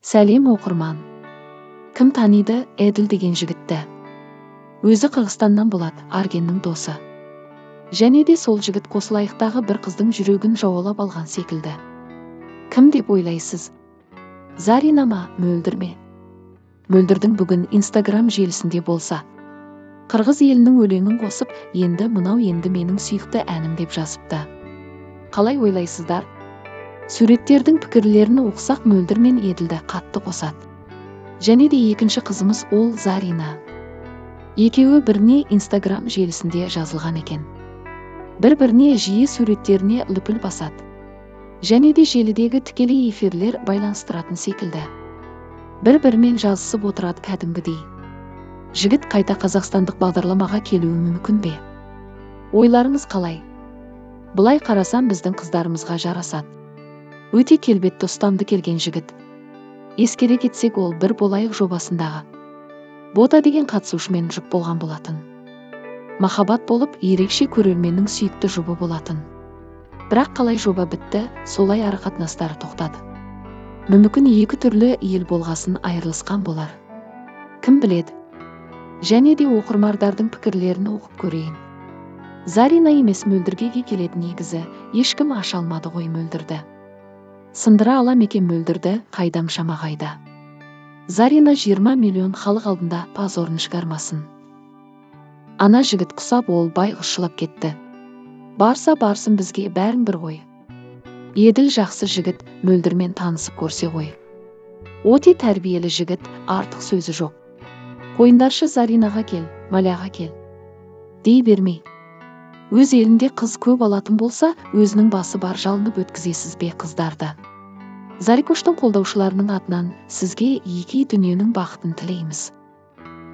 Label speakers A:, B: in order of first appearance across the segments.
A: Сәлем оқырман. Кім таниды Әділ деген жігітті? Өзі Қырғызстаннан болады, Аргеннің досы. Және де сол жігіт Қосылайықтағы бір қыздың жүрегін жаулап алған секілді. Кім деп ойлайсыз? Зарина ма, Мөлдір ме? Мөлдірдің бүгін Инстаграм желісінде болса, қырғыз елінің өлеңін қосып, енді мынау енді менің сүйікті әнім деп жазыпты. Қалай ойлайсыздар? Суреттердің пікірлерін оқысақ Мөлдір мен Еділді қатты қосады. Және де екінші қызымыз ол Зарина. Екеуі біріне Инстаграм желісінде жазылған екен. Бір-біріне жиі суреттеріне лүпіл басады. Және де желідегі тікелей эфирлер байланыстыратын секілді. Бір-бірімен жазысып отырады кәдімгідей. Жігіт қайта қазақстандық бағдарламаға келуі мүмкін бе? Ойларыңыз қалай? Бұлай қарасам біздің қыздарымызға жарасады. Өте келбетті ұстамды келген жігіт. Ескере кетсек ол бір болайық жобасындағы Бота деген қатысушымен жұп болған болатын. Махаббат болып ерекше көрерменнің сүйікті жұбы болатын. Бірақ қалай жоба бітті, солай арақатынастары тоқтады. Мүмкін екі түрлі ел болғасын айырылысқан болар. Кім біледі? Және де оқырмандардың пікірлерін оқып көрейін. Зарина емес Мөлдірге келеді негізі, ешкім аша алмады ғой Мөлдірді. Сындыра алам екен Мөлдірді, қайдам шама қайда. Зарина 20 миллион халық алдында позорын шығармасын. Ана жігіт құсап ол бай ұшылап кетті. Барса барсын бізге бәрін бір ғой. Еділ жақсы жігіт, Мөлдірмен танысып көрсе ғой. Оти тәрбиелі жігіт, артық сөзі жоқ. Қойындаршы Заринаға кел, Маляға кел. Дей бермей. Өз елінде қыз көп алатын болса, өзінің басы бар жалынып өткізесіз бе қыздарды. Зарикоштың қолдаушыларының атынан сізге екі дүниенің бақытын тілейміз.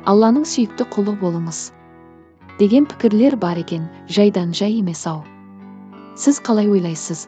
A: Алланың сүйікті құлы болыңыз. Деген пікірлер бар екен, жайдан жай емес ау. Сіз қалай ойлайсыз?